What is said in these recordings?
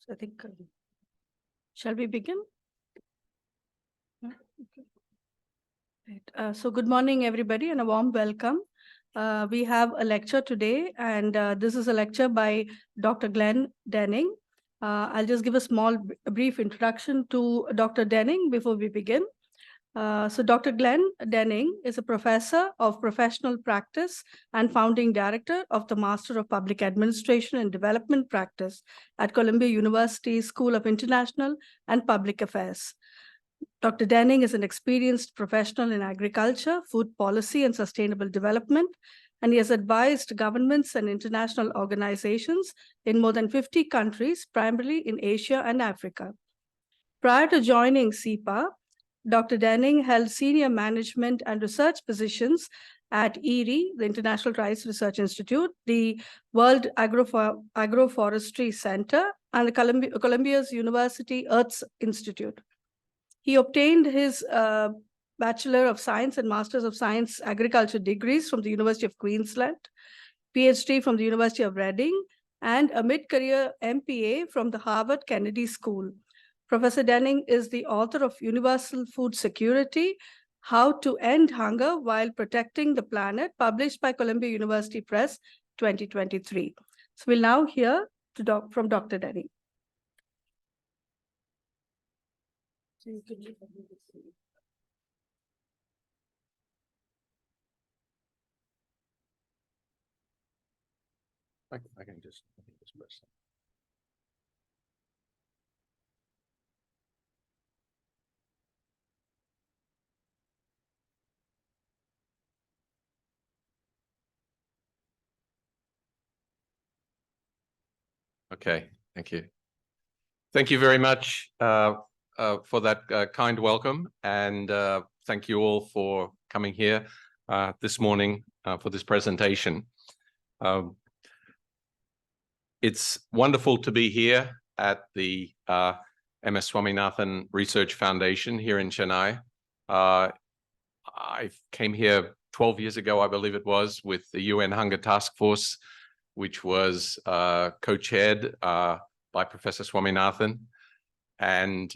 I think, shall we begin? Yeah, okay. Right. So good morning, everybody, and a warm welcome. We have a lecture today, and this is a lecture by Dr. Glenn Denning. I'll just give a brief introduction to Dr. Denning before we begin. So Dr. Glenn Denning is a professor of professional practice and founding director of the Master of Public Administration and Development Practice at Columbia University School of International and Public Affairs. Dr. Denning is an experienced professional in agriculture, food policy, and sustainable development, and he has advised governments and international organizations in more than 50 countries, primarily in Asia and Africa. Prior to joining CIPA, Dr. Denning held senior management and research positions at IRRI, the International Rice Research Institute, the World Agroforestry Center, and the Columbia's University Earths Institute. He obtained his Bachelor of Science and Masters of Science Agriculture degrees from the University of Queensland, PhD from the University of Reading, and a mid-career MPA from the Harvard Kennedy School. Professor Denning is the author of Universal Food Security, How to End Hunger While Protecting the Planet, published by Columbia University Press, 2023. So we'll now hear from Dr. Denning. I can just press that. Okay, thank you. Thank you very much for that kind welcome, and thank you all for coming here this morning for this presentation. It's wonderful to be here at the MS Swaminathan Research Foundation here in Chennai. I came here 12 years ago, I believe it was, with the UN Hunger Task Force, which was co-chaired by Professor Swaminathan. And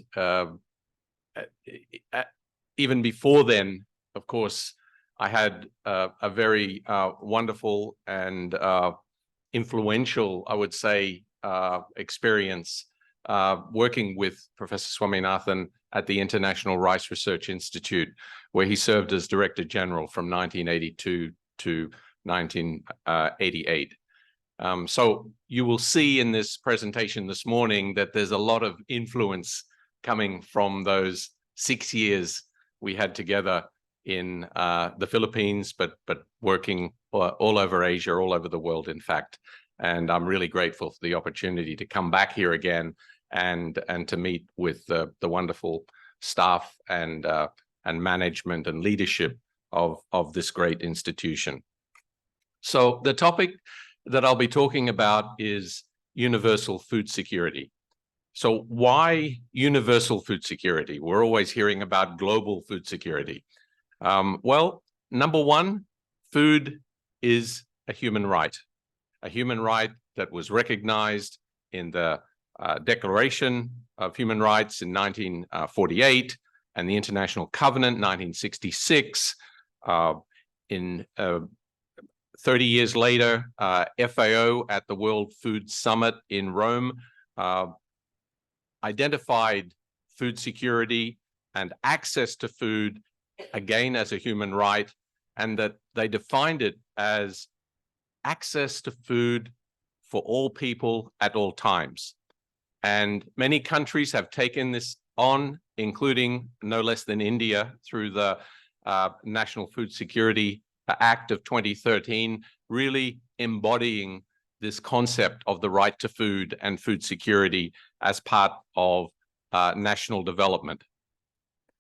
even before then, of course, I had a very wonderful and influential, I would say, experience working with Professor Swaminathan at the International Rice Research Institute, where he served as Director General from 1982 to 1988. So you will see in this presentation this morning that there's a lot of influence coming from those 6 years we had together in the Philippines, but working all over Asia, all over the world, in fact. And I'm really grateful for the opportunity to come back here again and to meet with the wonderful staff and management and leadership of this great institution. So the topic that I'll be talking about is universal food security. So why universal food security? We're always hearing about global food security. Well, number one, food is a human right that was recognized in the Declaration of Human Rights in 1948 and the International Covenant 1966. In 30 years later, FAO at the World Food Summit in Rome identified food security and access to food again as a human right, and that they defined it as access to food for all people at all times. And many countries have taken this on, including no less than India through the National Food Security Act of 2013, really embodying this concept of the right to food and food security as part of national development.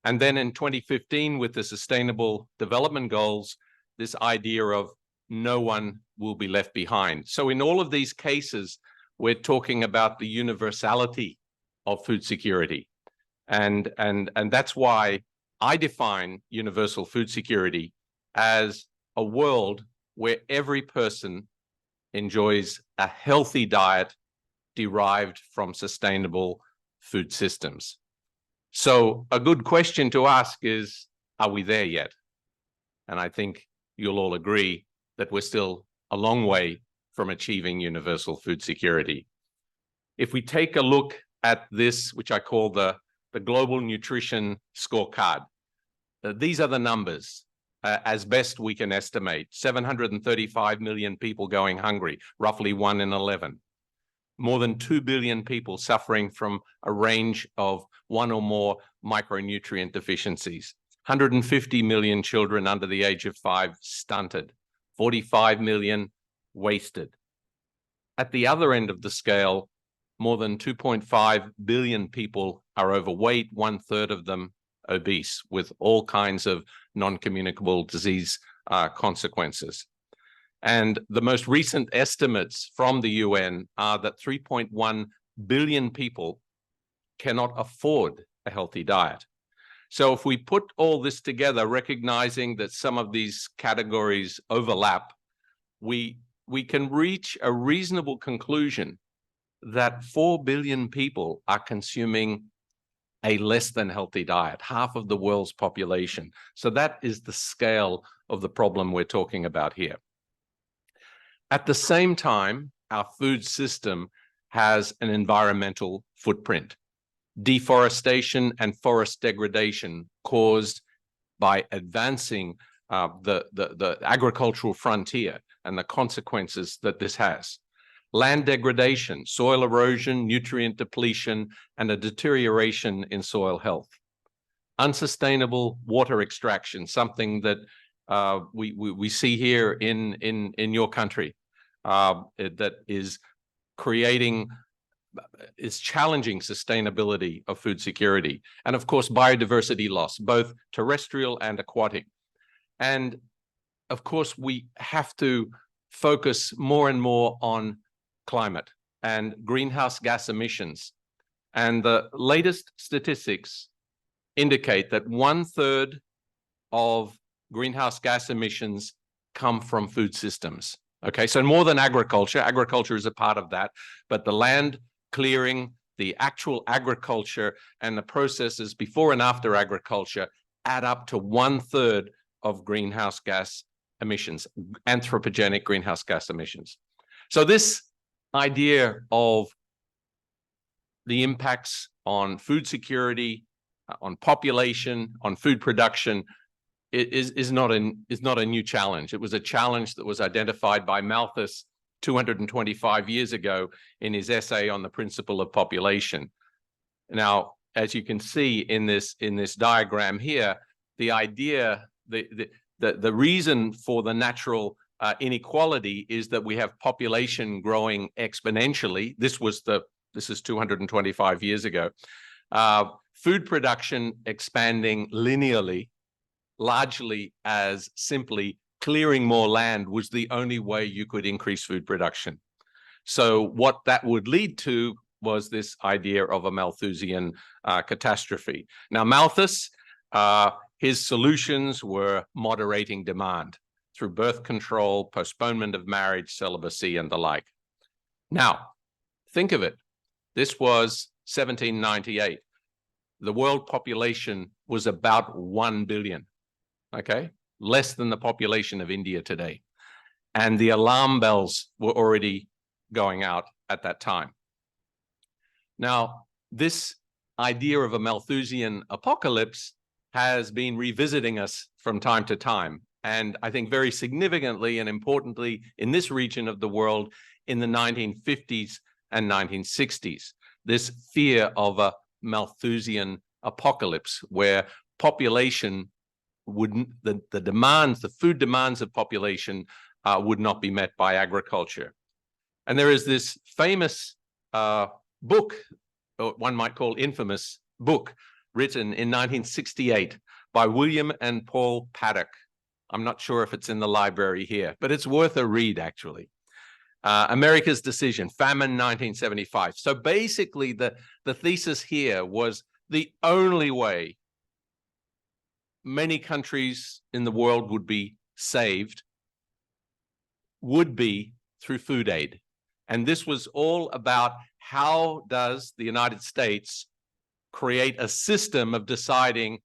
And then in 2015, with the Sustainable Development Goals, this idea of no one will be left behind. So in all of these cases, we're talking about the universality of food security. And that's why I define universal food security as a world where every person enjoys a healthy diet derived from sustainable food systems. So a good question to ask is, are we there yet? And I think you'll all agree that we're still a long way from achieving universal food security. If we take a look at this, which I call the Global Nutrition Scorecard, these are the numbers. As best we can estimate, 735 million people going hungry, roughly 1 in 11. More than 2 billion people suffering from a range of 1 or more micronutrient deficiencies. 150 million children under the age of 5 stunted. 45 million wasted. At the other end of the scale, more than 2.5 billion people are overweight, 1/3 of them obese, with all kinds of non-communicable disease consequences. And the most recent estimates from the UN are that 3.1 billion people cannot afford a healthy diet. So if we put all this together, recognizing that some of these categories overlap, we can reach a reasonable conclusion that 4 billion people are consuming a less than healthy diet, half of the world's population. So that is the scale of the problem we're talking about here. At the same time, our food system has an environmental footprint. Deforestation and forest degradation caused by advancing the agricultural frontier and the consequences that this has. Land degradation, soil erosion, nutrient depletion, and a deterioration in soil health. Unsustainable water extraction, something that we see here in your country, that is challenging sustainability of food security. And of course, biodiversity loss, both terrestrial and aquatic. And of course, we have to focus more and more on climate and greenhouse gas emissions. And the latest statistics indicate that 1/3 of greenhouse gas emissions come from food systems. Okay, so more than agriculture. Agriculture is a part of that, but the land clearing, the actual agriculture, and the processes before and after agriculture add up to 1/3 of greenhouse gas emissions, anthropogenic greenhouse gas emissions. So this idea of the impacts on food security, on population, on food production is not a new challenge. It was a challenge that was identified by Malthus 225 years ago in his essay on the principle of population. Now, as you can see in this diagram here, the idea, the reason for the natural inequality is that we have population growing exponentially. This is 225 years ago. Food production expanding linearly, largely as simply clearing more land was the only way you could increase food production. So what that would lead to was this idea of a Malthusian catastrophe. Now, Malthus, his solutions were moderating demand through birth control, postponement of marriage, celibacy, and the like. Now, think of it. This was 1798. The world population was about 1 billion, okay? Less than the population of India today. And the alarm bells were already going out at that time. Now, this idea of a Malthusian apocalypse has been revisiting us from time to time. And I think very significantly and importantly in this region of the world in the 1950s and 1960s, this fear of a Malthusian apocalypse where population wouldn't, the food demands of population would not be met by agriculture. And there is this famous book, or one might call infamous book, written in 1968 by William and Paul Paddock. I'm not sure if it's in the library here, but it's worth a read, actually. America's Decision, Famine 1975. So basically, the thesis here was the only way many countries in the world would be saved would be through food aid. And this was all about how does the United States create a system of deciding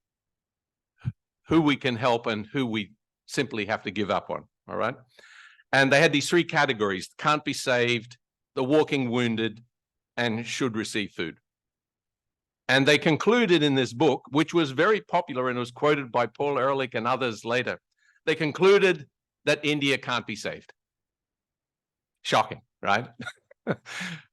who we can help and who we simply have to give up on, all right? And they had these three categories: can't be saved, the walking wounded, and should receive food. And they concluded in this book, which was very popular and was quoted by Paul Ehrlich and others later, they concluded that India can't be saved. Shocking, right?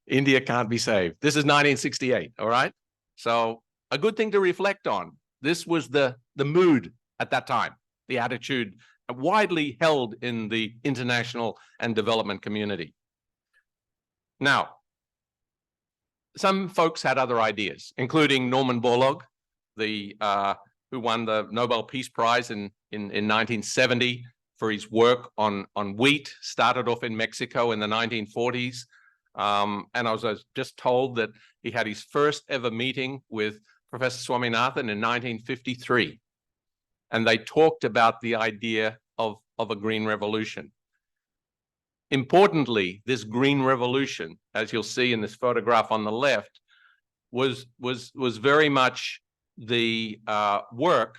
India can't be saved. This is 1968, all right? So a good thing to reflect on. This was the mood at that time, the attitude widely held in the international and development community. Now, some folks had other ideas, including Norman Borlaug, who won the Nobel Peace Prize in 1970 for his work on wheat, started off in Mexico in the 1940s. And I was just told that he had his first ever meeting with Professor Swaminathan in 1953. And they talked about the idea of a green revolution. Importantly, this green revolution, as you'll see in this photograph on the left, was very much the work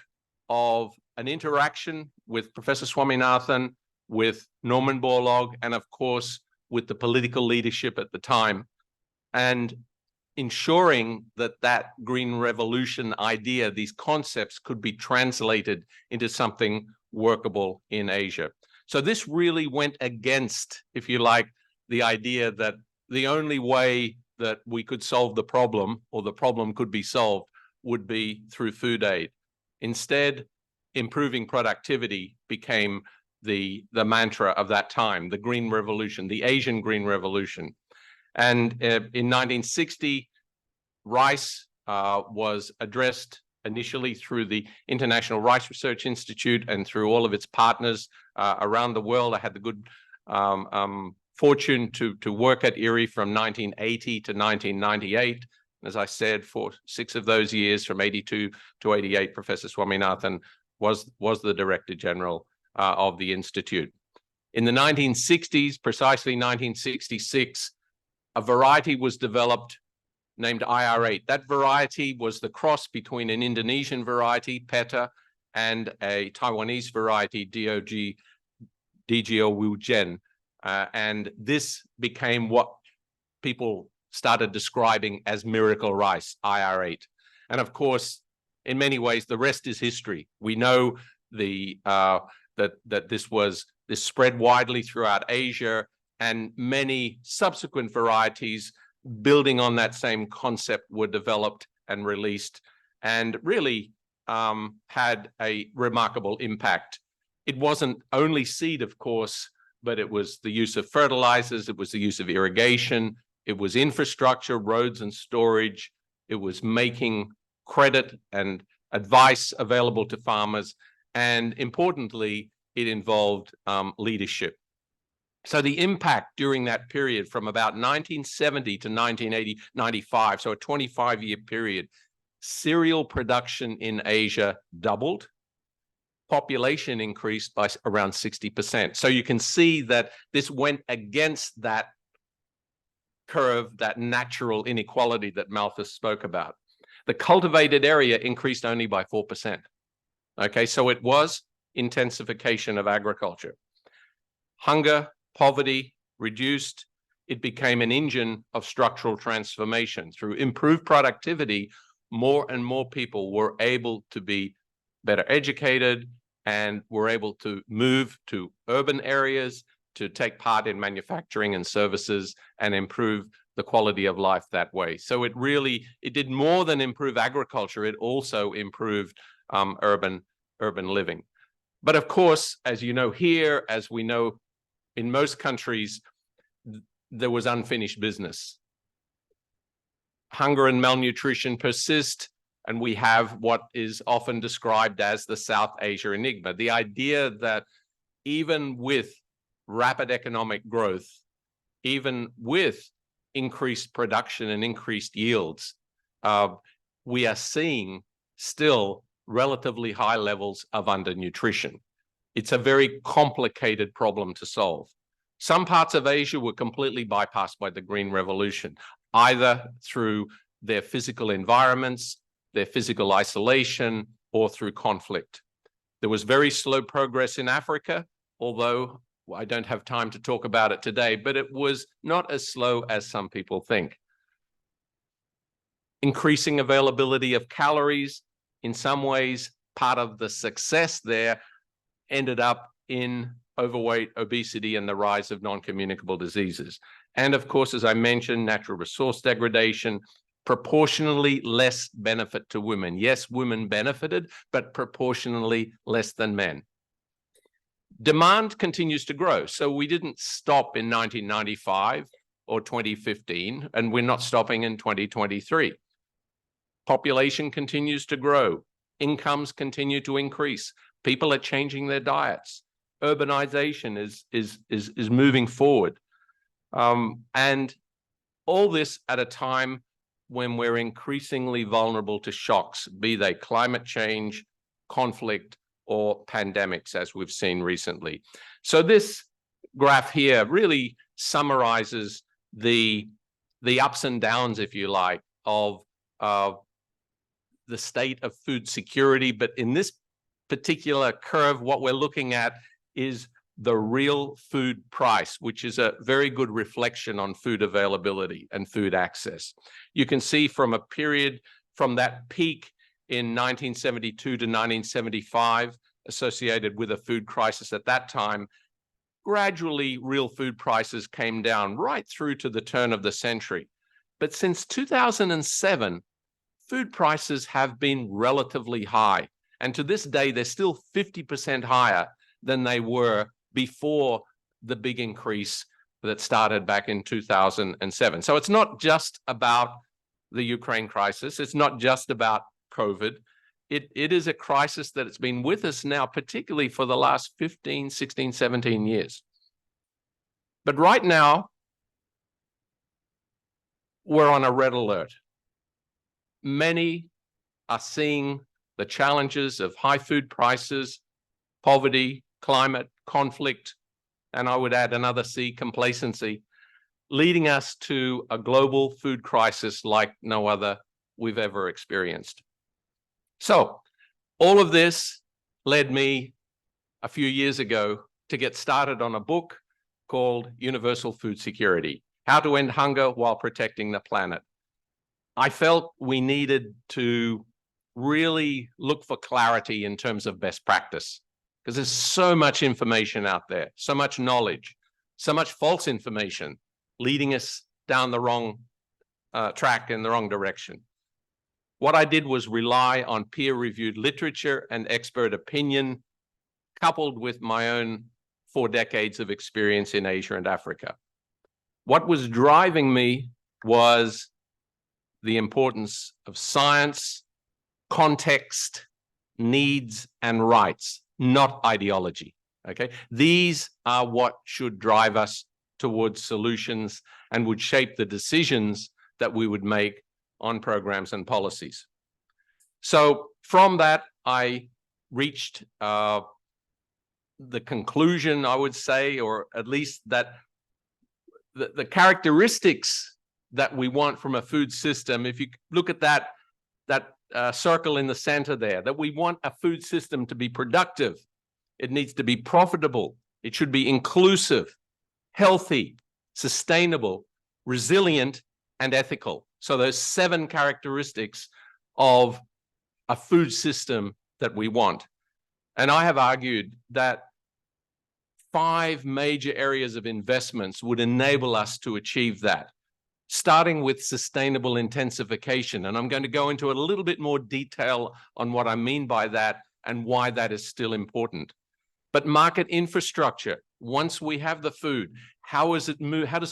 of an interaction with Professor Swaminathan, with Norman Borlaug, and of course, with the political leadership at the time, and ensuring that that green revolution idea, these concepts, could be translated into something workable in Asia. So this really went against, if you like, the idea that the only way that we could solve the problem, or the problem could be solved, would be through food aid. Instead, improving productivity became the mantra of that time, the Green Revolution, the Asian Green Revolution. And in 1960, rice was addressed initially through the International Rice Research Institute and through all of its partners around the world. I had the good fortune to work at IRRI from 1980 to 1998. As I said, for 6 of those years, from 82 to 88, Professor Swaminathan was the Director General of the Institute. In the 1960s, precisely 1966, a variety was developed named IR8. That variety was the cross between an Indonesian variety, PETA, and a Taiwanese variety, DGO Wujen. And this became what people started describing as miracle rice, IR8. And of course, in many ways, the rest is history. We know that this spread widely throughout Asia, and many subsequent varieties building on that same concept were developed and released, and really had a remarkable impact. It wasn't only seed, of course, but it was the use of fertilizers, it was the use of irrigation, it was infrastructure, roads and storage, it was making credit and advice available to farmers, and importantly, it involved leadership. So the impact during that period from about 1970 to 1995, so a 25-year period, cereal production in Asia doubled, population increased by around 60%. So you can see that this went against that curve, that natural inequality that Malthus spoke about. The cultivated area increased only by 4%. Okay, so it was intensification of agriculture. Hunger, poverty reduced. It became an engine of structural transformation. Through improved productivity, more and more people were able to be better educated and were able to move to urban areas to take part in manufacturing and services and improve the quality of life that way. So it did more than improve agriculture, it also improved urban living. But of course, as you know here, as we know in most countries, there was unfinished business. Hunger and malnutrition persist, and we have what is often described as the South Asia enigma. The idea that even with rapid economic growth, even with increased production and increased yields, we are seeing still relatively high levels of undernutrition. It's a very complicated problem to solve. Some parts of Asia were completely bypassed by the Green Revolution. either through their physical environments, their physical isolation, or through conflict. There was very slow progress in Africa, although I don't have time to talk about it today, but it was not as slow as some people think. Increasing availability of calories, in some ways, part of the success there ended up in overweight, obesity, and the rise of non-communicable diseases. And of course, as I mentioned, natural resource degradation, proportionally less benefit to women. Yes, women benefited, but proportionally less than men. Demand continues to grow. So we didn't stop in 1995 or 2015, and we're not stopping in 2023. Population continues to grow. Incomes continue to increase. People are changing their diets. Urbanization is moving forward. And all this at a time when we're increasingly vulnerable to shocks, be they climate change, conflict, or pandemics, as we've seen recently. So this graph here really summarizes the ups and downs, if you like, of the state of food security. But in this particular curve, what we're looking at is the real food price, which is a very good reflection on food availability and food access. You can see from a period from that peak in 1972 to 1975, associated with a food crisis at that time, gradually real food prices came down right through to the turn of the century. But since 2007, food prices have been relatively high. And to this day, they're still 50% higher than they were before the big increase that started back in 2007. So it's not just about the Ukraine crisis. It's not just about COVID. It is a crisis that has been with us now, particularly for the last 15, 16, 17 years. But right now, we're on a red alert. Many are seeing the challenges of high food prices, poverty, climate, conflict, and I would add another C, complacency, leading us to a global food crisis like no other we've ever experienced. So all of this led me a few years ago to get started on a book called Universal Food Security: How to End Hunger While Protecting the Planet. I felt we needed to really look for clarity in terms of best practice, because there's so much information out there, so much knowledge, so much false information leading us down the wrong track, in the wrong direction. What I did was rely on peer-reviewed literature and expert opinion, coupled with my own 4 decades of experience in Asia and Africa. What was driving me was the importance of science, context, needs, and rights, not ideology, okay? These are what should drive us towards solutions and would shape the decisions that we would make on programs and policies. So from that, I reached the conclusion, I would say, or at least that the characteristics that we want from a food system, if you look at that circle in the center there, that we want a food system to be productive, it needs to be profitable, it should be inclusive, healthy, sustainable, resilient, and ethical. So those 7 characteristics of a food system that we want. And I have argued that 5 major areas of investments would enable us to achieve that, starting with sustainable intensification. And I'm going to go into a little bit more detail on what I mean by that and why that is still important. But market infrastructure, once we have the food, how does it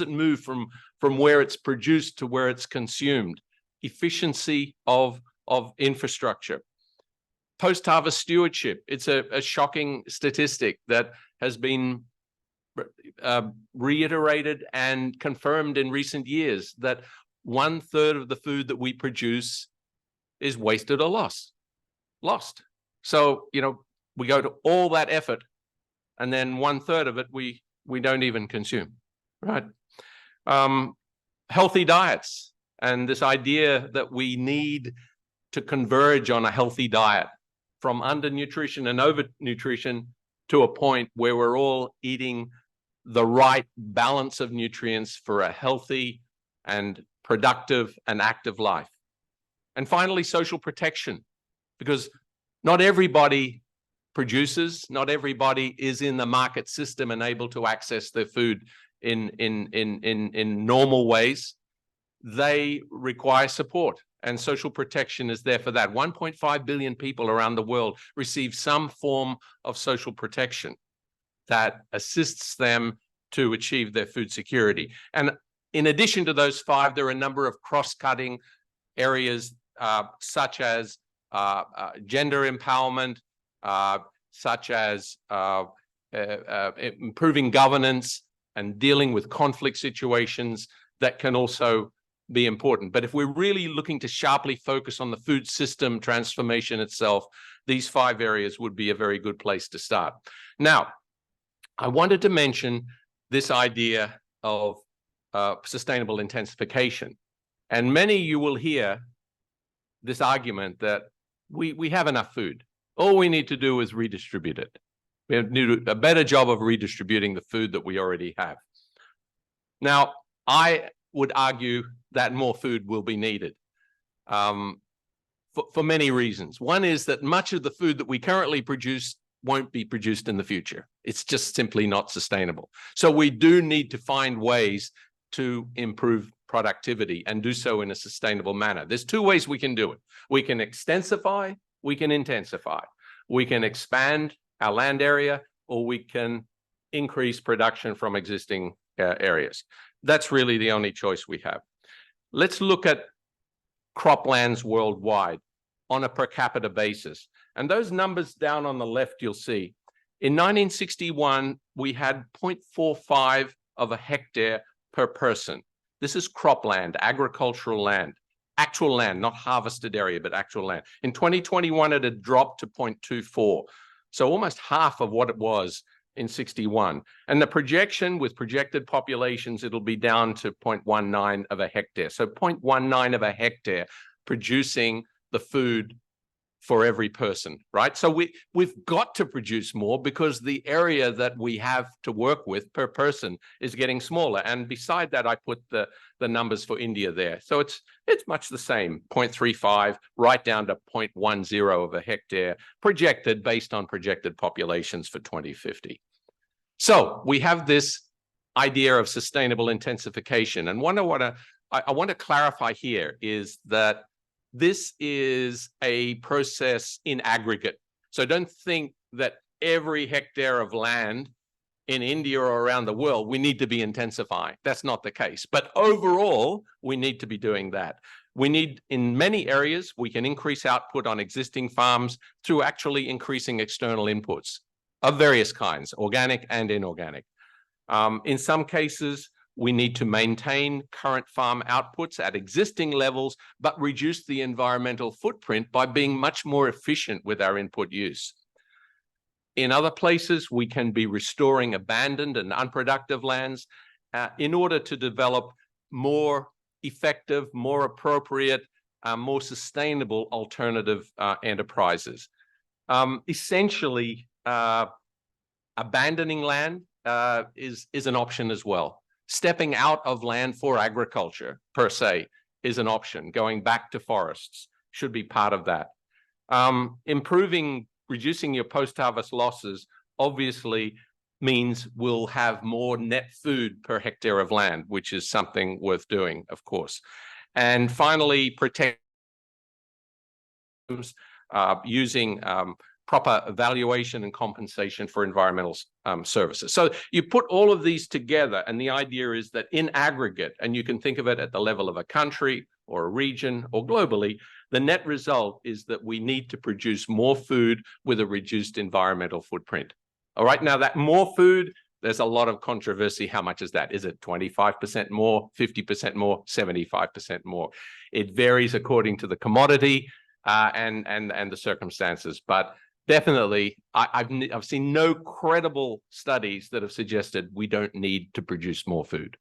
move from where it's produced to where it's consumed? Efficiency of infrastructure. Post-harvest stewardship, it's a shocking statistic that has been reiterated and confirmed in recent years, that 1/3 of the food that we produce is wasted or lost. So, we go to all that effort, and then 1/3 of it we don't even consume, right? Healthy diets. and this idea that we need to converge on a healthy diet from undernutrition and overnutrition to a point where we're all eating the right balance of nutrients for a healthy and productive and active life. And finally, social protection, because not everybody produces, not everybody is in the market system and able to access their food in normal ways. They require support, and social protection is there for that. 1.5 billion people around the world receive some form of social protection that assists them to achieve their food security. And in addition to those five, there are a number of cross-cutting areas such as gender empowerment, such as improving governance and dealing with conflict situations that can also be important. But if we're really looking to sharply focus on the food system transformation itself, these five areas would be a very good place to start. Now, I wanted to mention this idea of sustainable intensification. And many you will hear this argument that we have enough food. All we need to do is redistribute it. We need to do a better job of redistributing the food that we already have. Now, I would argue that more food will be needed for many reasons. One is that much of the food that we currently produce won't be produced in the future. It's just simply not sustainable. So we do need to find ways to improve productivity and do so in a sustainable manner. There's two ways we can do it. We can extensify, we can intensify. We can expand our land area, or we can increase production from existing areas. That's really the only choice we have. Let's look at croplands worldwide on a per capita basis. And those numbers down on the left, you'll see. In 1961, we had 0.45 of a hectare per person. This is cropland, agricultural land, actual land, not harvested area, but actual land. In 2021, it had dropped to 0.24. So almost half of what it was in 61. And the projection with projected populations, it'll be down to 0.19 of a hectare. So 0.19 of a hectare producing the food for every person, right? So we've got to produce more because the area that we have to work with per person is getting smaller. And beside that, I put the numbers for India there. So it's much the same, 0.35 right down to 0.10 of a hectare projected based on projected populations for 2050. So we have this idea of sustainable intensification. And what I want to clarify here is that this is a process in aggregate. So don't think that every hectare of land in India or around the world, we need to be intensifying. That's not the case. But overall, we need to be doing that. We need, in many areas, we can increase output on existing farms through actually increasing external inputs of various kinds, organic and inorganic. In some cases, we need to maintain current farm outputs at existing levels, but reduce the environmental footprint by being much more efficient with our input use. In other places, we can be restoring abandoned and unproductive lands in order to develop more effective, more appropriate, more sustainable alternative enterprises. Essentially, abandoning land is an option as well. Stepping out of land for agriculture, per se, is an option. Going back to forests should be part of that. Reducing your post-harvest losses obviously means we'll have more net food per hectare of land, which is something worth doing, of course. And finally, protect using proper evaluation and compensation for environmental services. So you put all of these together, and the idea is that in aggregate, and you can think of it at the level of a country or a region or globally, the net result is that we need to produce more food with a reduced environmental footprint. All right, now that more food, there's a lot of controversy. How much is that? Is it 25% more, 50% more, 75% more? It varies according to the commodity and the circumstances, but definitely, I've seen no credible studies that have suggested we don't need to produce more food.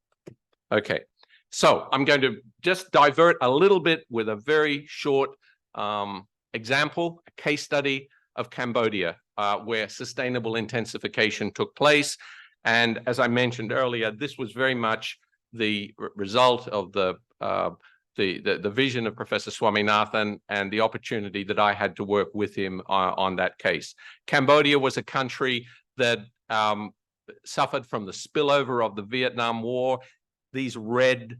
Okay, So I'm going to just divert a little bit with a very short example, a case study of Cambodia, where sustainable intensification took place. And as I mentioned earlier, this was very much the result of the vision of Professor Swaminathan and the opportunity that I had to work with him on that case. Cambodia was a country that suffered from the spillover of the Vietnam War. These red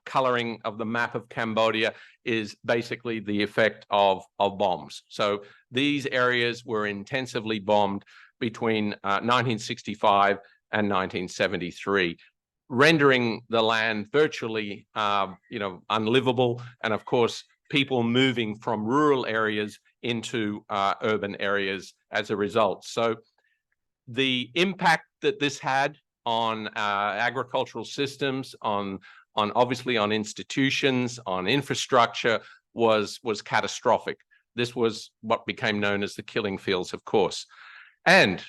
coloring of the map of Cambodia is basically the effect of bombs. So these areas were intensively bombed between 1965 and 1973, rendering the land virtually, unlivable, and of course, people moving from rural areas into urban areas as a result. So the impact that this had on agricultural systems, on obviously on institutions, on infrastructure was catastrophic. This was what became known as the killing fields, of course. And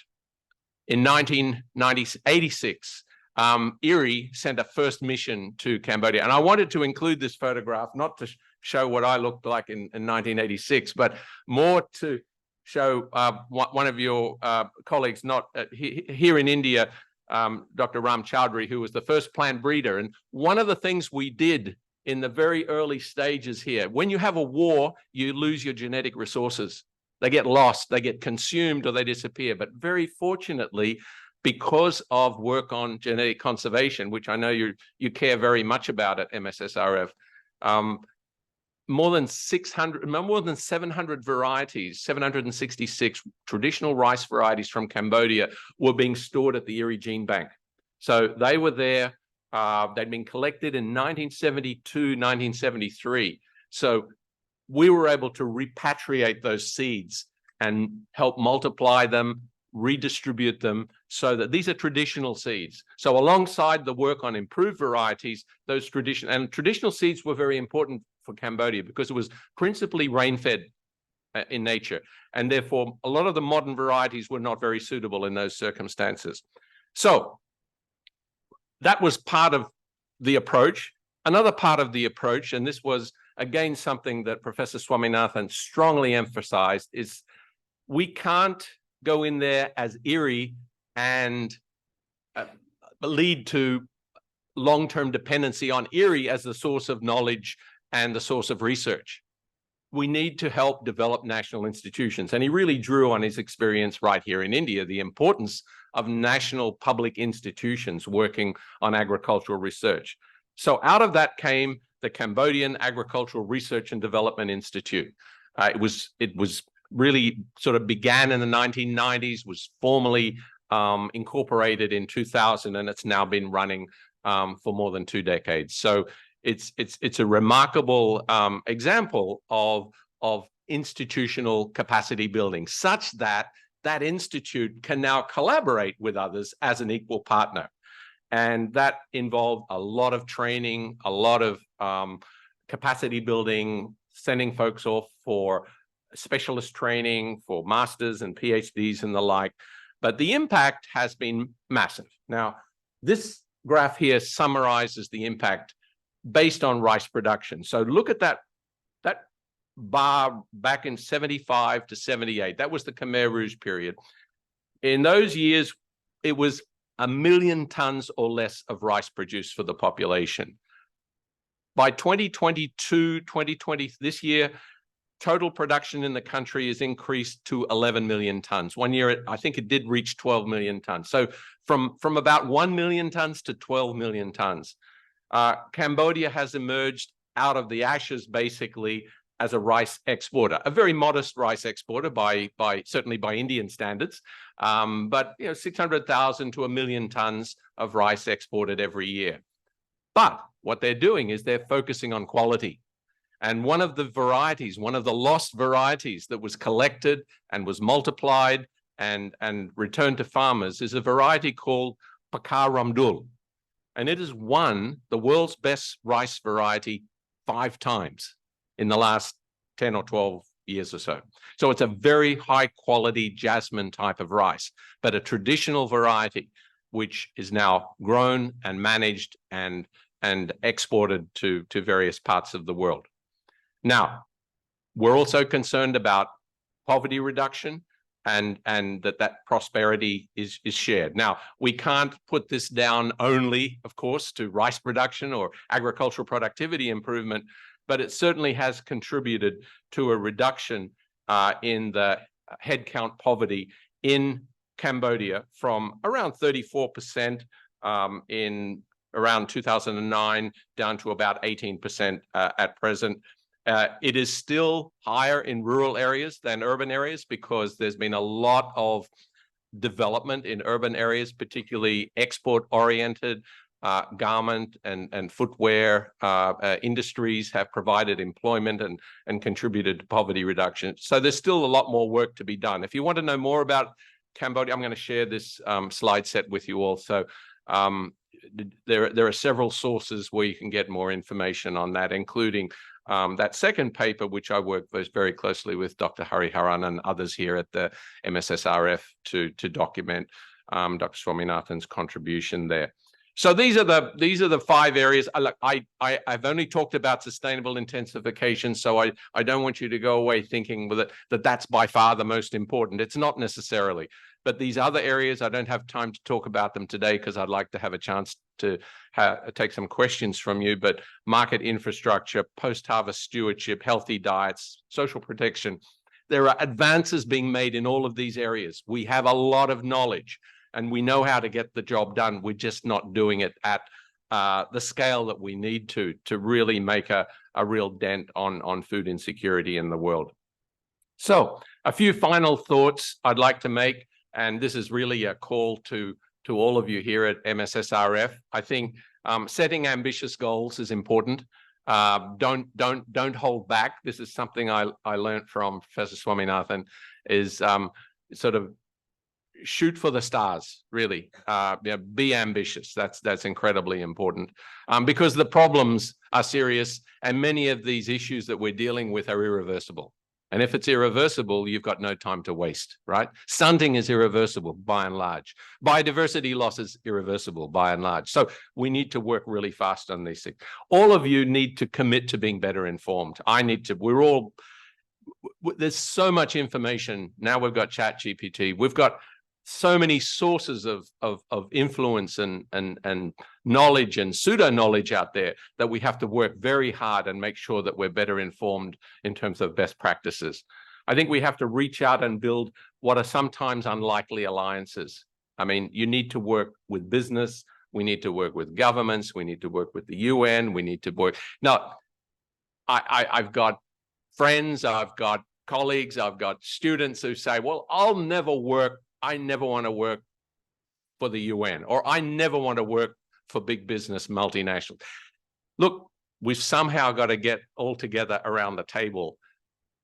in 1986, IRRI sent a first mission to Cambodia. And I wanted to include this photograph, not to show what I looked like in 1986, but more to show one of your colleagues, not here in India, Dr. Ram Chowdhury, who was the first plant breeder. And one of the things we did in the very early stages here, when you have a war, you lose your genetic resources. They get lost, they get consumed, or they disappear. But very fortunately, because of work on genetic conservation, which I know you care very much about at MSSRF, more than 700 varieties, 766 traditional rice varieties from Cambodia were being stored at the IRRI Gene Bank. So they were there. They'd been collected in 1972, 1973. So we were able to repatriate those seeds and help multiply them, redistribute them, so that these are traditional seeds. So alongside the work on improved varieties, those traditional seeds were very important for Cambodia because it was principally rain-fed in nature. And therefore, a lot of the modern varieties were not very suitable in those circumstances. So that was part of the approach. Another part of the approach, and this was, again, something that Professor Swaminathan strongly emphasized, is we can't go in there as IRRI and lead to long-term dependency on IRRI as the source of knowledge and the source of research. We need to help develop national institutions. And he really drew on his experience right here in India, the importance of national public institutions working on agricultural research. So out of that came the Cambodian Agricultural Research and Development Institute. It was really sort of began in the 1990s, was formally incorporated in 2000, and it's now been running for more than 2 decades. So it's a remarkable example of institutional capacity building, such that that institute can now collaborate with others as an equal partner. And that involved a lot of training, a lot of capacity building, sending folks off for specialist training, for masters and PhDs and the like. But the impact has been massive. Now, this graph here summarizes the impact based on rice production. So look at that bar back in 75 to 78. That was the Khmer Rouge period. In those years, it was 1 million tons or less of rice produced for the population. By 2022, this year, total production in the country is increased to 11 million tons. 1 year, I think it did reach 12 million tons. So from about 1 million tons to 12 million tons. Cambodia has emerged out of the ashes, basically, as a rice exporter, a very modest rice exporter certainly by Indian standards, but 600,000 to 1 million tons of rice exported every year. But what they're doing is they're focusing on quality. And one of the varieties, one of the lost varieties that was collected and was multiplied and returned to farmers is a variety called Pakar Ramdul. And it has won the world's best rice variety 5 times in the last 10 or 12 years or so. So it's a very high quality jasmine type of rice, but a traditional variety which is now grown and managed and and exported to various parts of the world. Now, we're also concerned about poverty reduction and that prosperity is shared. Now, we can't put this down only, of course, to rice production or agricultural productivity improvement, but it certainly has contributed to a reduction in the headcount poverty in Cambodia from around 34% in around 2009 down to about 18% at present. It is still higher in rural areas than urban areas because there's been a lot of development in urban areas, particularly export-oriented garment and footwear industries have provided employment and contributed to poverty reduction. So there's still a lot more work to be done. If you want to know more about Cambodia, I'm going to share this slide set with you all. So there are several sources where you can get more information on that, including that second paper, which I worked very closely with Dr. Hariharan and others here at the MSSRF to document Dr. Swaminathan's contribution there. So these are the 5 areas. I've only talked about sustainable intensification, so I don't want you to go away thinking that that's by far the most important. It's not necessarily. But these other areas, I don't have time to talk about them today because I'd like to have a chance to take some questions from you. But market infrastructure, post-harvest stewardship, healthy diets, social protection, there are advances being made in all of these areas. We have a lot of knowledge and we know how to get the job done. We're just not doing it at the scale that we need to really make a real dent on food insecurity in the world. So a few final thoughts I'd like to make. And this is really a call to all of you here at MSSRF. I think setting ambitious goals is important. Don't hold back. This is something I learned from Professor Swaminathan, is sort of shoot for the stars, really. Be ambitious. That's incredibly important because the problems are serious and many of these issues that we're dealing with are irreversible. And if it's irreversible, you've got no time to waste, right? Stunting is irreversible by and large. Biodiversity loss is irreversible by and large. So we need to work really fast on these things. All of you need to commit to being better informed. I need to. There's so much information. Now we've got ChatGPT. We've got so many sources of influence and knowledge and pseudo knowledge out there that we have to work very hard and make sure that we're better informed in terms of best practices. I think we have to reach out and build what are sometimes unlikely alliances. I mean, you need to work with business. We need to work with governments. We need to work with the UN. We need to work. Now, I've got friends, I've got colleagues, I've got students who say, well, I never want to work for the UN, or I never want to work for big business multinationals. Look, we've somehow got to get all together around the table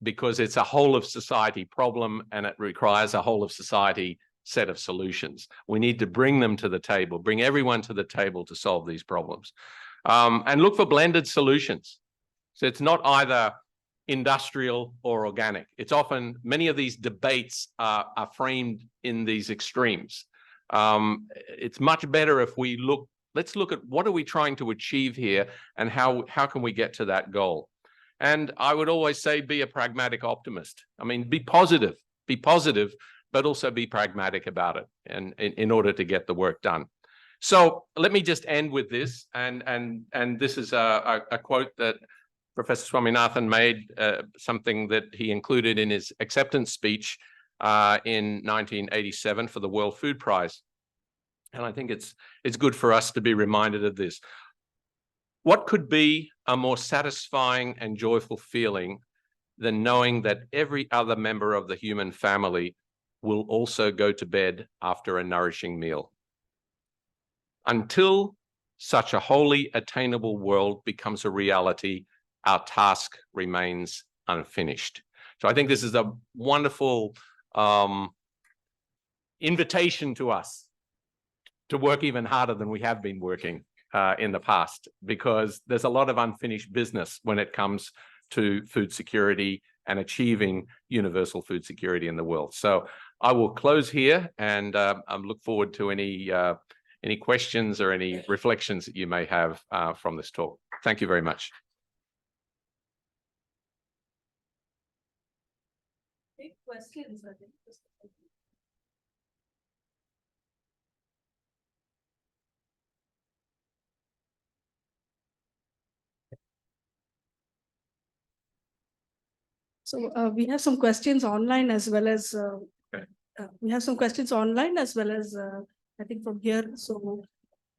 because it's a whole of society problem and it requires a whole of society set of solutions. We need to bring them to the table, bring everyone to the table to solve these problems, and look for blended solutions. So it's not either industrial or organic. It's often, many of these debates are framed in these extremes. It's much better if we let's look at what are we trying to achieve here and how can we get to that goal? And I would always say, be a pragmatic optimist. I mean, be positive, but also be pragmatic about it and in order to get the work done. So let me just end with this. And this is a quote that Professor Swaminathan made, something that he included in his acceptance speech in 1987 for the World Food Prize. And I think it's good for us to be reminded of this. What could be a more satisfying and joyful feeling than knowing that every other member of the human family will also go to bed after a nourishing meal? Until such a wholly attainable world becomes a reality, our task remains unfinished. So I think this is a wonderful invitation to us to work even harder than we have been working in the past, because there's a lot of unfinished business when it comes to food security and achieving universal food security in the world. So I will close here and I look forward to any questions or any reflections that you may have from this talk. Thank you very much. Questions, I think. So we have some questions online as well as we have some questions online as well as I think from here. So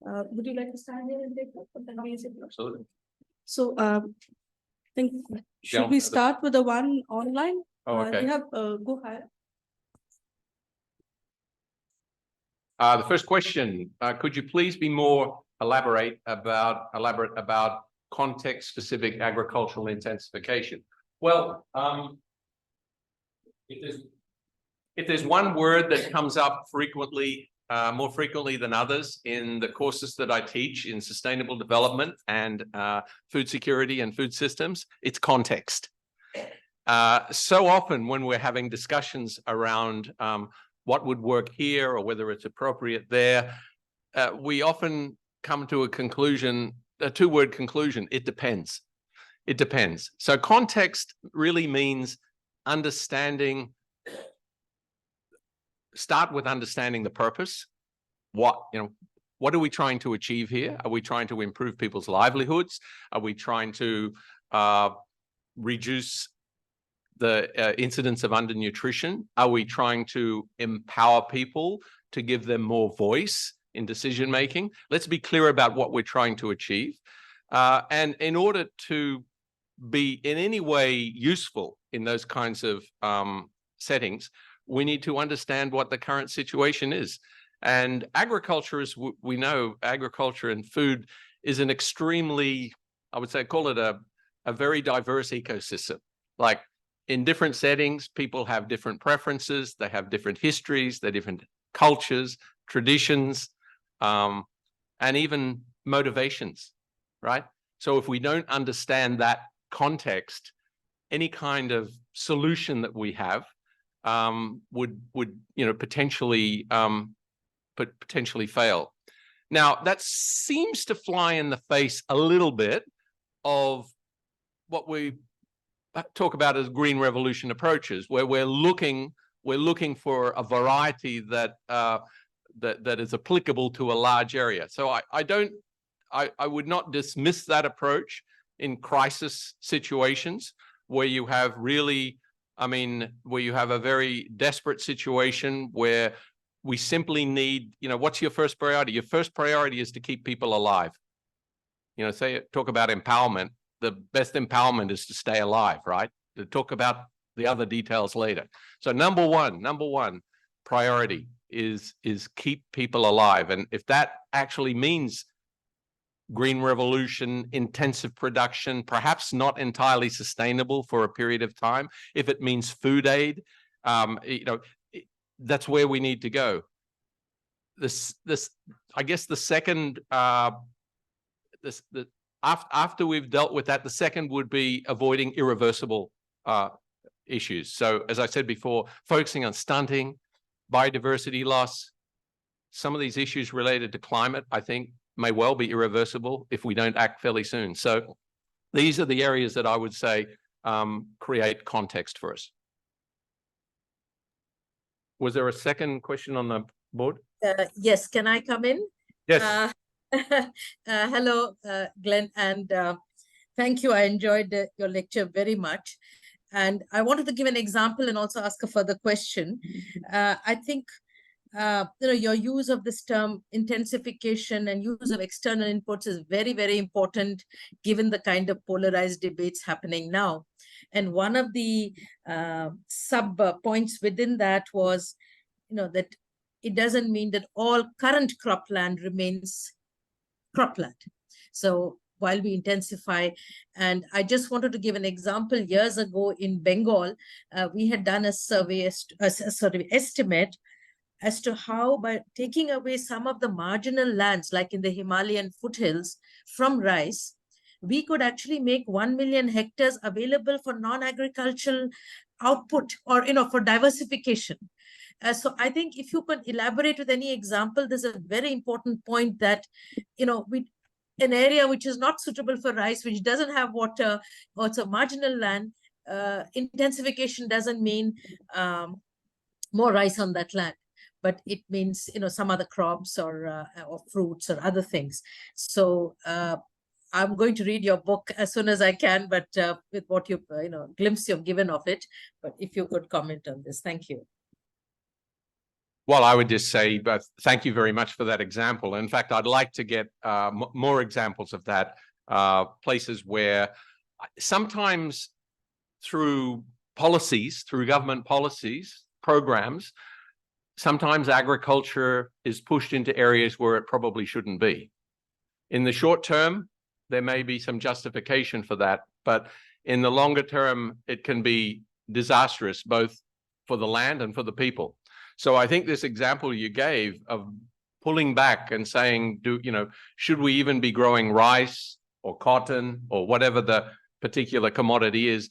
would you like to stand here and take that? Absolutely. So I think should we start with the one online? Oh, okay. We have go ahead. The first question, could you please be more elaborate about context-specific agricultural intensification? Well, if there's one word that comes up frequently, more frequently than others in the courses that I teach in sustainable development and food security and food systems, it's context. So often when we're having discussions around what would work here or whether it's appropriate there, we often come to a conclusion, a two-word conclusion: it depends. It depends. So context really means understanding. Start with understanding the purpose. What are we trying to achieve here? Are we trying to improve people's livelihoods? Are we trying to reduce the incidence of undernutrition? Are we trying to empower people to give them more voice in decision making? Let's be clear about what we're trying to achieve. And in order to be in any way useful in those kinds of settings, we need to understand what the current situation is. And agriculture, as we know, agriculture and food is an extremely, I would say, call it a very diverse ecosystem. Like in different settings, people have different preferences, they have different histories, they're different cultures, traditions, and even motivations, right? So if we don't understand that context, any kind of solution that we have would potentially fail. Now that seems to fly in the face a little bit of what we talk about as green revolution approaches, where we're looking for a variety that is applicable to a large area. So I would not dismiss that approach in crisis situations where you have really, where you have a very desperate situation where we simply need, what's your first priority? Your first priority is to keep people alive. Talk about empowerment. The best empowerment is to stay alive, right? To talk about the other details later. So number one priority is keep people alive. And if that actually means green revolution, intensive production, perhaps not entirely sustainable for a period of time, if it means food aid, that's where we need to go. I guess the second, after we've dealt with that, the second would be avoiding irreversible issues. So as I said before, focusing on stunting, biodiversity loss, some of these issues related to climate, I think, may well be irreversible if we don't act fairly soon. So these are the areas that I would say create context for us. Was there a second question on the board? Yes, can I come in? Yes. Hello, Glenn, and thank you. I enjoyed your lecture very much. And I wanted to give an example and also ask a further question. I think your use of this term intensification and use of external inputs is very, very important given the kind of polarized debates happening now. And one of the sub points within that was, that it doesn't mean that all current cropland remains cropland. So while we intensify, and I just wanted to give an example. Years ago in Bengal, we had done a survey, estimate as to how by taking away some of the marginal lands, like in the Himalayan foothills, from rice, we could actually make 1 million hectares available for non-agricultural output or, for diversification. So I think if you could elaborate with any example, there's a very important point that, an area which is not suitable for rice, which doesn't have water, or it's a marginal land, intensification doesn't mean more rice on that land, but it means, some other crops or fruits or other things. So I'm going to read your book as soon as I can, but with what you, glimpse you've given of it. But if you could comment on this, thank you. Well, I would just say, but thank you very much for that example. In fact, I'd like to get more examples of that, places where sometimes through policies, through government policies, programs, sometimes agriculture is pushed into areas where it probably shouldn't be. In the short term, there may be some justification for that, but in the longer term, it can be disastrous, both for the land and for the people. So I think this example you gave of pulling back and saying, should we even be growing rice or cotton or whatever the particular commodity is?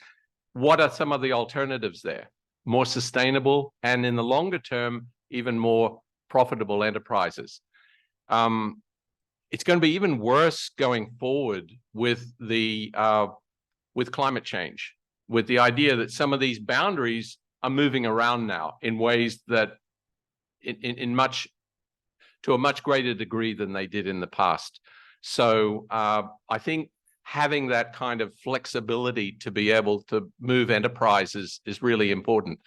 What are some of the alternatives there? More sustainable and in the longer term, even more profitable enterprises. It's going to be even worse going forward with with climate change, with the idea that some of these boundaries are moving around now in ways that to a much greater degree than they did in the past. So I think having that kind of flexibility to be able to move enterprises is really important.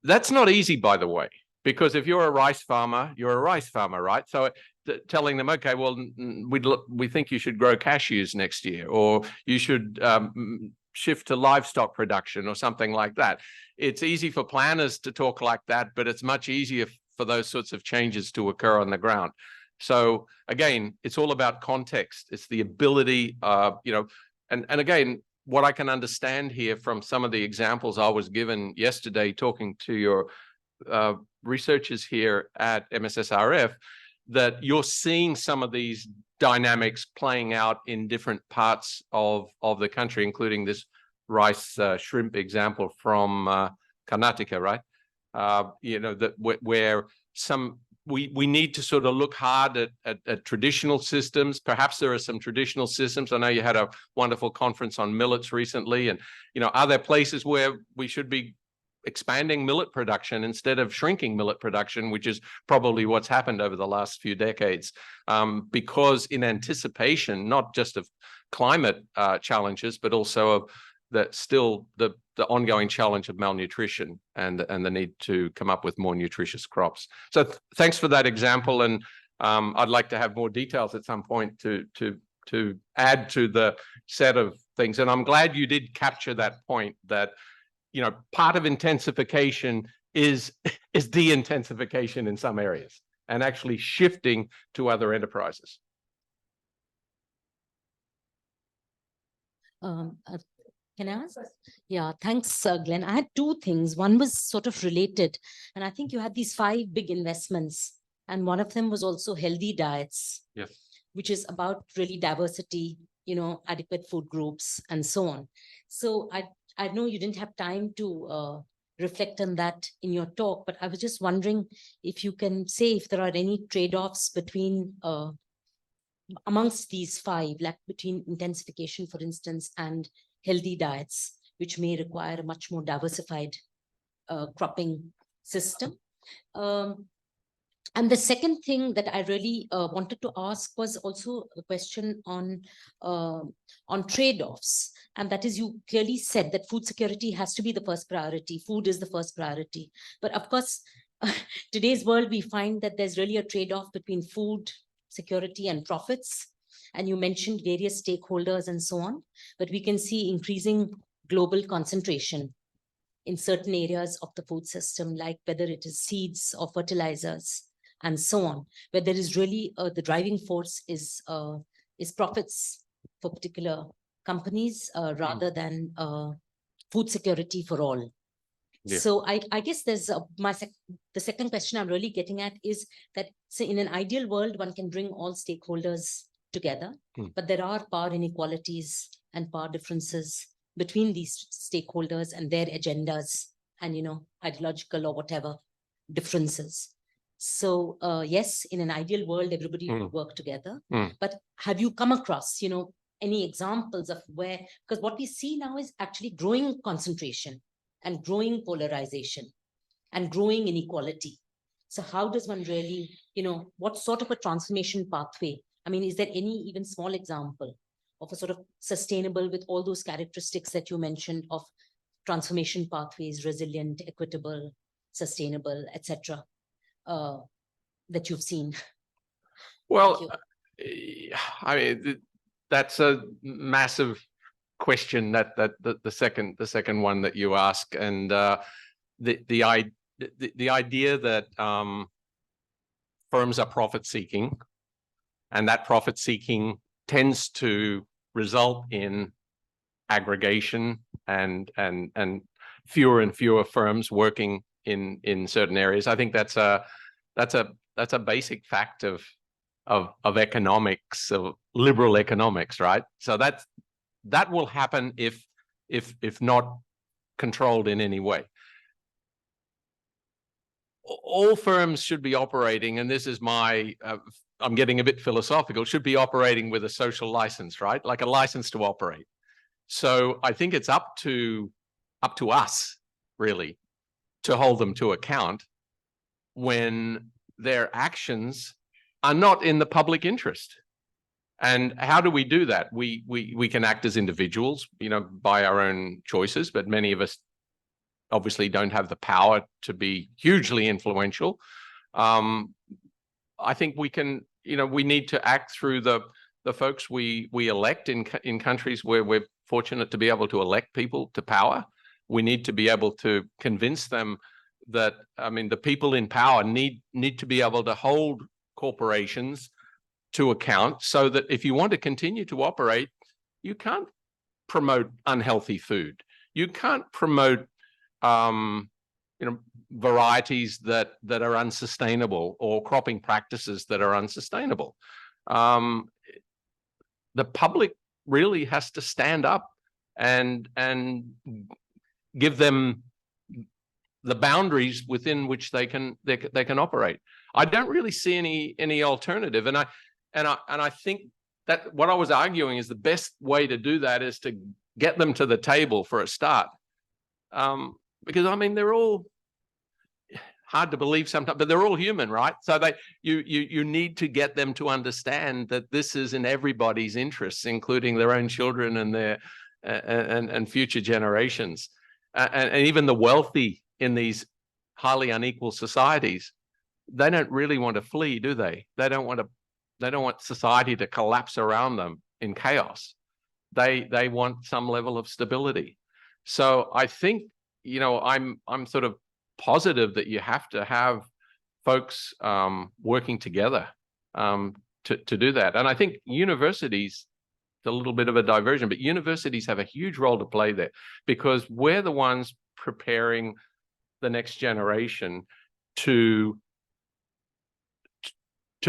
That's not easy, by the way, because if you're a rice farmer, you're a rice farmer, right? So telling them, okay, well, we think you should grow cashews next year, or you should shift to livestock production or something like that. It's easy for planners to talk like that, but it's much easier for those sorts of changes to occur on the ground. So again, it's all about context. It's the ability, and again, what I can understand here from some of the examples I was given yesterday talking to your researchers here at MSSRF, that you're seeing some of these dynamics playing out in different parts of the country, including this rice shrimp example from Karnataka, right? Where we need to sort of look hard at traditional systems. Perhaps there are some traditional systems. I know you had a wonderful conference on millets recently, and are there places where we should be expanding millet production instead of shrinking millet production, which is probably what's happened over the last few decades, because in anticipation, not just of climate challenges, but also of the ongoing challenge of malnutrition and the need to come up with more nutritious crops. So thanks for that example, and I'd like to have more details at some point to add to the set of things. And I'm glad you did capture that point that part of intensification is de-intensification in some areas and actually shifting to other enterprises. Can I ask? Yeah, thanks, Glenn. I had two things. One was sort of related, and I think you had these 5 big investments, and one of them was also healthy diets. Yes. Which is about really diversity, adequate food groups and so on. So I know you didn't have time to reflect on that in your talk, but I was just wondering if you can say if there are any trade-offs between amongst these 5, like between intensification, for instance, and healthy diets, which may require a much more diversified cropping system. And the second thing that I really wanted to ask was also a question on trade-offs. And that is, you clearly said that food security has to be the first priority. Food is the first priority. But of course, today's world, we find that there's really a trade-off between food security and profits. And you mentioned various stakeholders and so on. But we can see increasing global concentration in certain areas of the food system, like whether it is seeds or fertilizers, and so on, where there is really the driving force is profits for particular companies rather than food security for all. Yeah. So I guess there's the second question I'm really getting at is that, say, in an ideal world, one can bring all stakeholders together, but there are power inequalities and power differences between these stakeholders and their agendas and, ideological or whatever differences. So yes, in an ideal world, everybody would work together. But have you come across, any examples of where, because what we see now is actually growing concentration and growing polarization and growing inequality. So how does one really, what sort of a transformation pathway? I mean, is there any even small example of a sort of sustainable with all those characteristics that you mentioned of transformation pathways, resilient, equitable, sustainable, etc., that you've seen? Well, I mean, that's a massive question. That the second one that you ask, and the idea that firms are profit seeking, and that profit seeking tends to result in aggregation and fewer and fewer firms working in certain areas. I think that's a basic fact of economics, of liberal economics, right? So that will happen if not controlled in any way. All firms should be operating, and this is my, I'm getting a bit philosophical, should be operating with a social license, right? Like a license to operate. So I think it's up to us, really, to hold them to account when their actions are not in the public interest. And how do we do that? We can act as individuals, by our own choices, but many of us obviously don't have the power to be hugely influential. I think we can, we need to act through the folks we elect in countries where we're fortunate to be able to elect people to power. We need to be able to convince them that, I mean, the people in power need to be able to hold corporations to account, so that if you want to continue to operate, you can't promote unhealthy food. You can't promote varieties that are unsustainable, or cropping practices that are unsustainable. The public really has to stand up and give them the boundaries within which they can operate. I don't really see any alternative, and I think that what I was arguing is the best way to do that is to get them to the table for a start. Because I mean, they're all hard to believe sometimes, but they're all human, right? So you need to get them to understand that this is in everybody's interests, including their own children and their and future generations, and even the wealthy in these highly unequal societies. They don't really want to flee, do they? They don't want society to collapse around them in chaos. They want some level of stability. So I think, I'm sort of positive that you have to have folks working together to do that. And I think universities, it's a little bit of a diversion, but universities have a huge role to play there, because we're the ones preparing the next generation to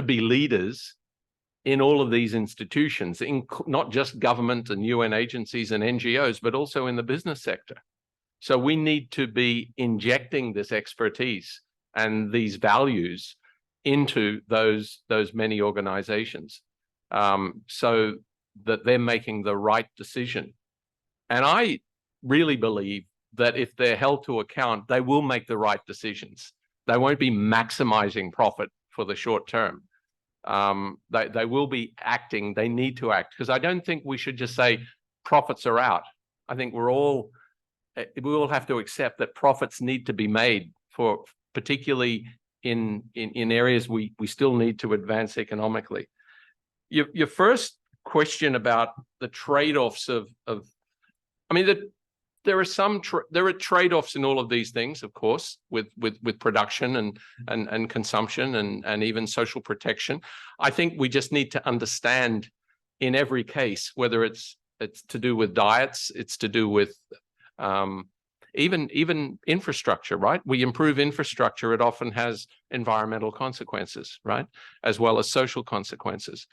be leaders in all of these institutions, not just government and UN agencies and NGOs, but also in the business sector. So we need to be injecting this expertise and these values into those many organizations, so that they're making the right decision. And I really believe that if they're held to account, they will make the right decisions. They won't be maximizing profit for the short term. They will be acting. They need to act, because I don't think we should just say profits are out. I think we all have to accept that profits need to be made, for particularly in areas we still need to advance economically. Your first question about the trade-offs of I mean, there are trade-offs in all of these things, of course, with production and consumption and even social protection. I think we just need to understand in every case, whether it's to do with diets, it's to do with even infrastructure, right? We improve infrastructure, it often has environmental consequences, right? As well as social consequences.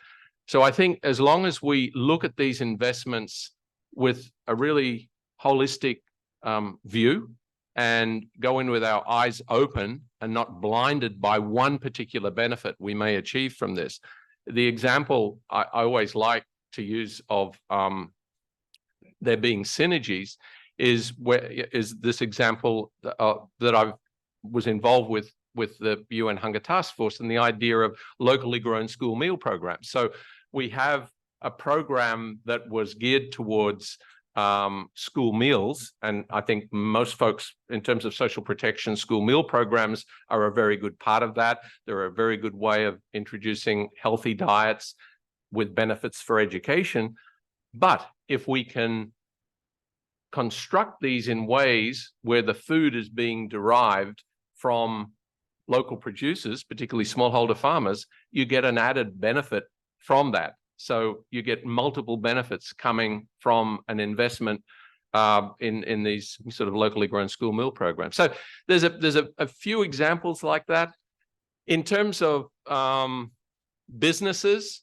So I think as long as we look at these investments with a really holistic view and go in with our eyes open and not blinded by one particular benefit we may achieve from this. The example I always like to use of there being synergies is this example that I was involved with the UN Hunger Task Force and the idea of locally grown school meal programs. So we have a program that was geared towards school meals. And I think most folks, in terms of social protection, school meal programs are a very good part of that. They're a very good way of introducing healthy diets with benefits for education. But if we can construct these in ways where the food is being derived from local producers, particularly smallholder farmers, you get an added benefit from that. So you get multiple benefits coming from an investment in these sort of locally grown school meal programs. So there's a few examples like that. In terms of businesses,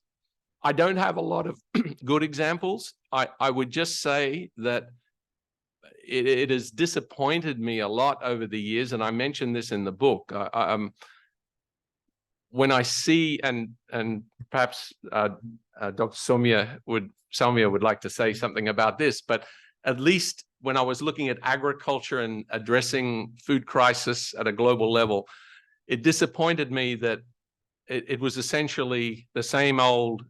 I don't have a lot of good examples. I would just say that it has disappointed me a lot over the years, and I mentioned this in the book. When I see, and perhaps Dr. Soumya would like to say something about this, but at least when I was looking at agriculture and addressing food crisis at a global level, it disappointed me that it was essentially the same old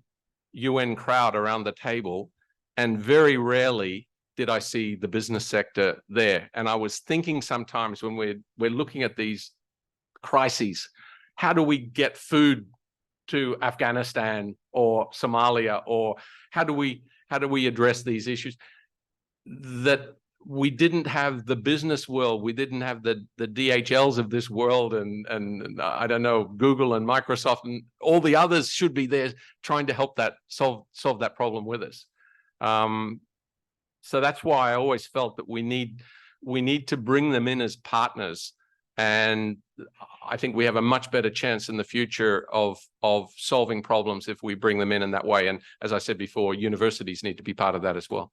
UN crowd around the table, and very rarely did I see the business sector there. And I was thinking sometimes when we're looking at these crises, how do we get food to Afghanistan or Somalia, or how do we address these issues? That we didn't have the business world, we didn't have the DHLs of this world, and I don't know, Google and Microsoft and all the others should be there trying to help that solve that problem with us. So that's why I always felt that we need to bring them in as partners. And I think we have a much better chance in the future of solving problems if we bring them in that way. And as I said before, universities need to be part of that as well.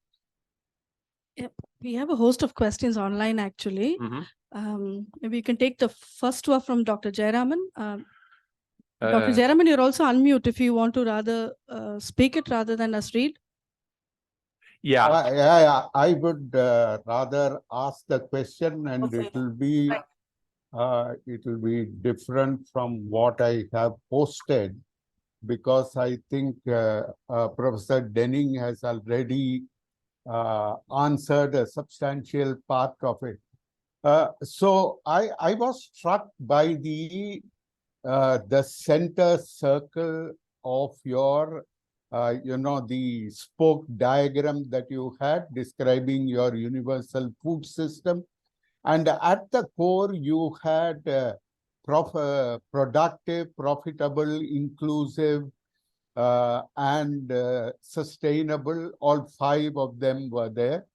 Yep. We have a host of questions online, actually. Maybe you can take the first one from Dr. Jayaraman. Dr. Jayaraman, you're also unmute if you want to rather speak it rather than us read. Yeah. I would rather ask the question, and Okay. it will be different from what I have posted, because I think Professor Denning has already answered a substantial part of it. So I was struck by the center circle of your the spoke diagram that you had describing your universal food system. And at the core, you had productive, profitable, inclusive, and sustainable. All five of them were there.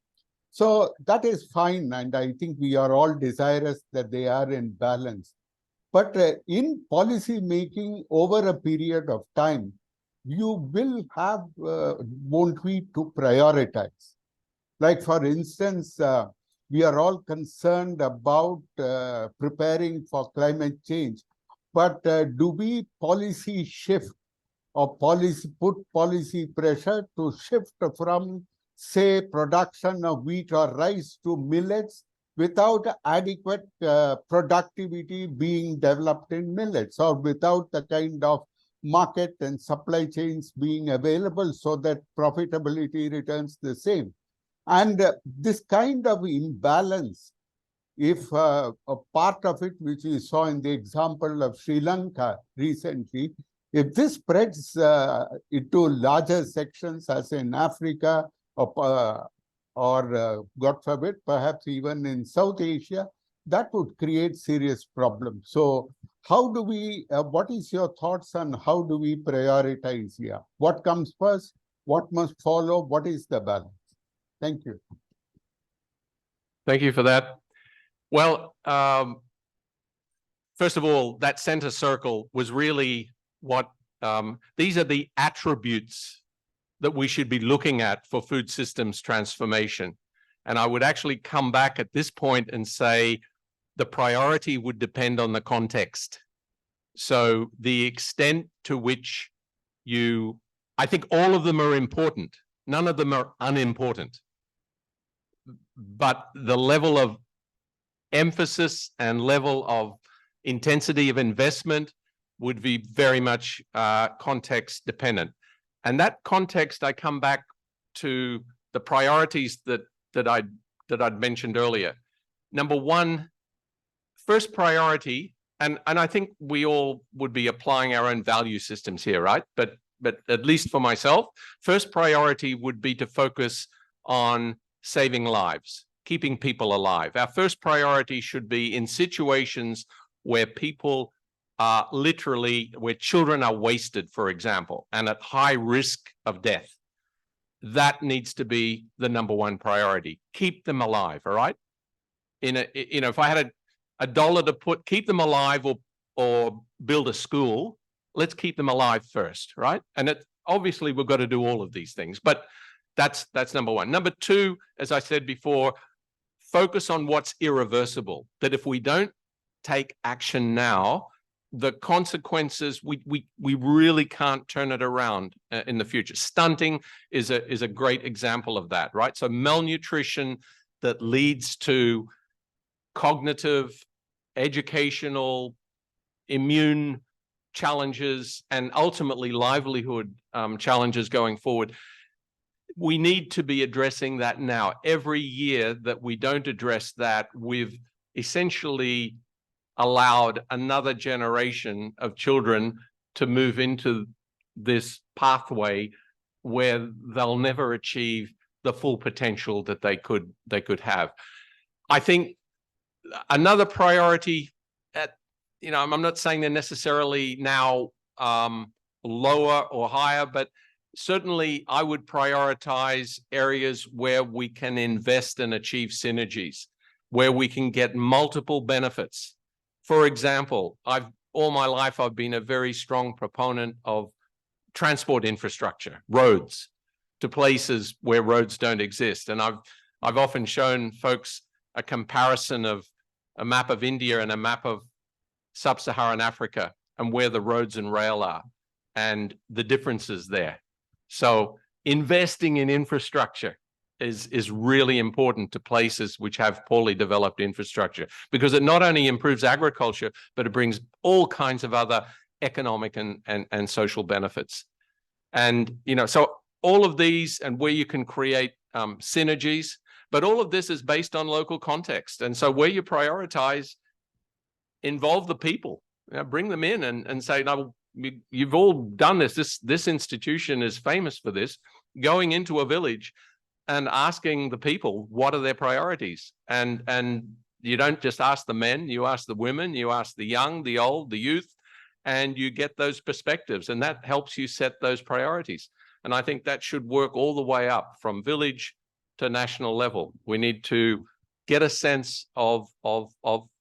So that is fine. And I think we are all desirous that they are in balance. But in policy making over a period of time, you will have, won't we, to prioritize. Like, for instance, we are all concerned about preparing for climate change, but do we policy shift or put policy pressure to shift from, say, production of wheat or rice to millets without adequate productivity being developed in millets, or without the kind of market and supply chains being available so that profitability returns the same? And this kind of imbalance, if a part of it, which we saw in the example of Sri Lanka recently, if this spreads into larger sections, as in Africa, or God forbid, perhaps even in South Asia, that would create serious problems. So how do we, what is your thoughts on how do we prioritize here? What comes first? What must follow? What is the balance? Thank you. Thank you for that. Well, first of all, that center circle was really what, these are the attributes that we should be looking at for food systems transformation. And I would actually come back at this point and say, the priority would depend on the context. So the extent to which I think all of them are important. None of them are unimportant. But the level of emphasis and level of intensity of investment would be very much context dependent. And that context, I come back to the priorities that I'd mentioned earlier. Number one, first priority, and I think we all would be applying our own value systems here, right? But at least for myself, first priority would be to focus on saving lives, keeping people alive. Our first priority should be in situations where people are literally, where children are wasted, for example, and at high risk of death. That needs to be the number one priority. Keep them alive, all right? If I had a dollar to keep them alive or build a school, let's keep them alive first, right? And obviously we've got to do all of these things, but that's number one. Number two, as I said before, focus on what's irreversible. That if we don't take action now, the consequences, we really can't turn it around in the future. Stunting is a great example of that, right? So malnutrition that leads to cognitive, educational, immune challenges, and ultimately livelihood challenges going forward. We need to be addressing that now. Every year that we don't address that, we've essentially allowed another generation of children to move into this pathway where they'll never achieve the full potential that they could have. I think another priority I'm not saying they're necessarily now lower or higher, but certainly I would prioritize areas where we can invest and achieve synergies, where we can get multiple benefits. For example, all my life, I've been a very strong proponent of transport infrastructure, roads to places where roads don't exist. And I've often shown folks a comparison of a map of India and a map of sub-Saharan Africa and where the roads and rail are and the differences there. So investing in infrastructure is really important to places which have poorly developed infrastructure, because it not only improves agriculture, but it brings all kinds of other economic and social benefits. And, so all of these, and where you can create synergies, but all of this is based on local context. And so where you prioritize, involve the people, bring them in and say, no, you've all done this. This institution is famous for this, going into a village and asking the people, what are their priorities? And you don't just ask the men, you ask the women, you ask the young, the old, the youth, and you get those perspectives, and that helps you set those priorities. And I think that should work all the way up from village to national level. We need to get a sense of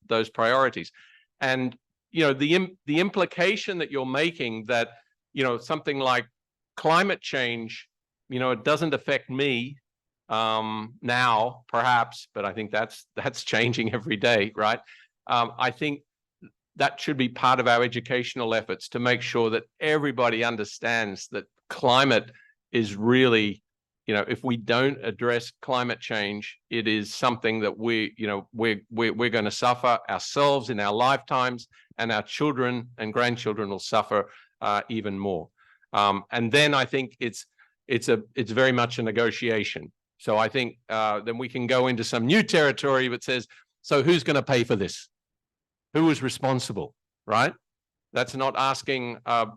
those priorities. And, the implication that you're making that, something like climate change, it doesn't affect me now, perhaps, but I think that's changing every day, right? I think that should be part of our educational efforts to make sure that everybody understands that climate is really, if we don't address climate change, it is something that we're going to suffer ourselves in our lifetimes, and our children and grandchildren will suffer even more. And then I think it's very much a negotiation. So I think then we can go into some new territory that says, so who's going to pay for this? Who is responsible, right? That's not asking a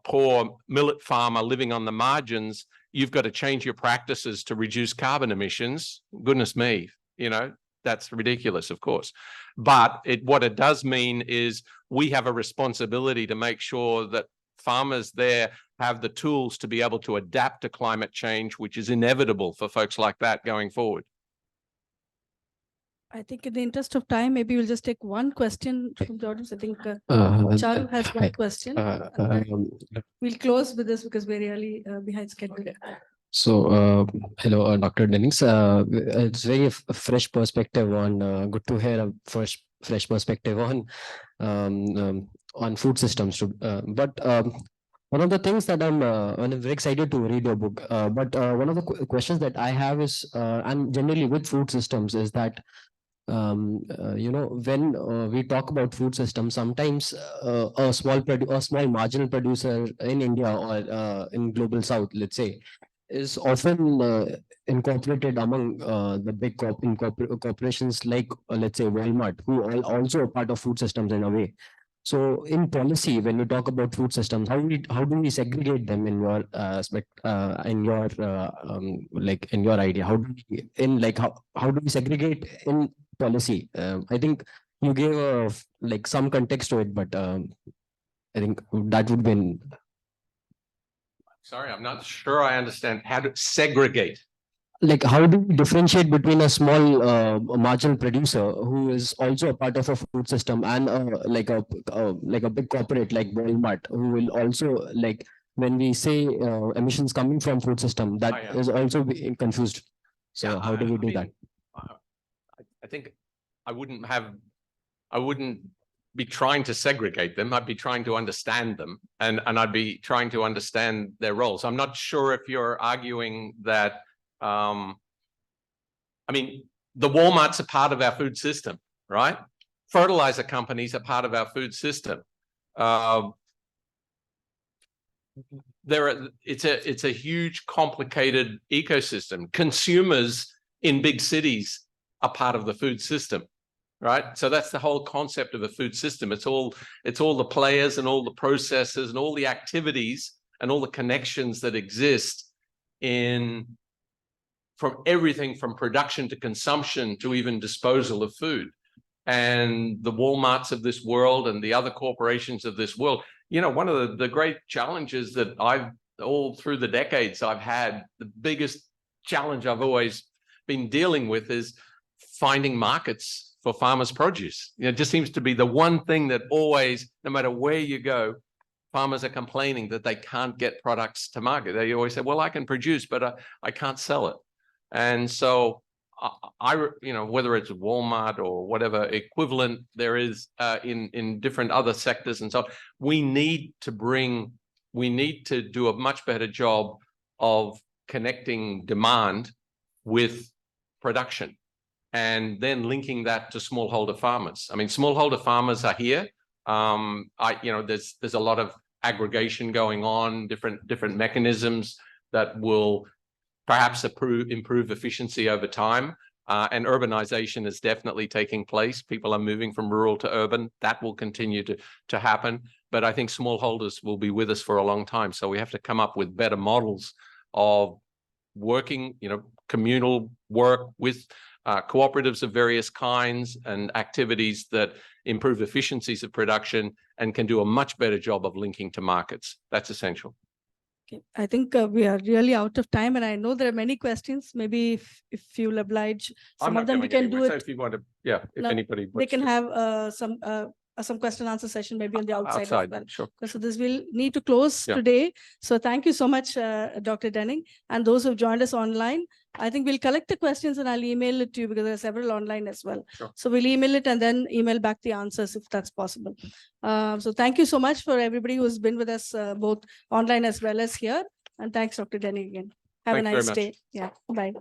poor millet farmer living on the margins, you've got to change your practices to reduce carbon emissions. Goodness me, that's ridiculous, of course. But what it does mean is we have a responsibility to make sure that farmers there have the tools to be able to adapt to climate change, which is inevitable for folks like that going forward. I think in the interest of time, maybe we'll just take one question from the audience. I think Charu has one question. We'll close with this because we're really behind schedule. Hello, Dr. Dennings. It's very fresh perspective on. Good to hear a fresh perspective on food systems. One of the things that I'm very excited to read your book. But one of the questions that I have is, and generally with food systems, is that when we talk about food systems, sometimes a small marginal producer in India or in global South, let's say, is often incorporated among the big corporations like, let's say, Walmart, who are also a part of food systems in a way. So, in policy, when we talk about food systems, how do we segregate them in your aspect, in your like in your idea? How do we how do we segregate in policy? I think you gave like some context to it, but I think that would be Sorry, I'm not sure I understand how to segregate. like, how do we differentiate between a small marginal producer who is also a part of a food system and like a big corporate like Walmart, who will also, like, when we say emissions coming from food system, that yeah. is also confused. So Yeah, how do we do mean, that? I think I wouldn't be trying to segregate them. I'd be trying to understand them, and I'd be trying to understand their roles. I'm not sure if you're arguing that. I mean, the Walmart's a part of our food system, right? Fertilizer companies are part of our food system. It's a huge, complicated ecosystem. Consumers in big cities are part of the food system, right? So that's the whole concept of a food system. It's all the players and all the processes and all the activities and all the connections that exist from everything from production to consumption to even disposal of food. And the Walmarts of this world and the other corporations of this world, one of the great challenges that all through the decades I've had, the biggest challenge I've always been dealing with is finding markets for farmers' produce. It just seems to be the one thing that always, no matter where you go, farmers are complaining that they can't get products to market. They always say, well, I can produce, but I can't sell it. And so whether it's Walmart or whatever equivalent there is in different other sectors and so on, we need to do a much better job of connecting demand with production and then linking that to smallholder farmers. I mean, smallholder farmers are here. There's a lot of aggregation going on, different mechanisms that will perhaps improve efficiency over time. And urbanization is definitely taking place. People are moving from rural to urban. That will continue to happen. But I think smallholders will be with us for a long time. So we have to come up with better models of working, communal work with cooperatives of various kinds and activities that improve efficiencies of production and can do a much better job of linking to markets. That's essential. Okay. I think we are really out of time, and I know there are many questions. Maybe if you'll oblige, some of them we can do it. So if you want to, if anybody they can have some question answer session maybe on the outside as well. Sure. So this will need to close today. So thank you so much, Dr. Denning, and those who've joined us online. I think we'll collect the questions and I'll email it to you because there are several online as well. Sure. So we'll email it and then email back the answers if that's possible. So thank you so much for everybody who's been with us both online as well as here. And thanks, Dr. Denning, again. Have a nice day. Yeah, bye.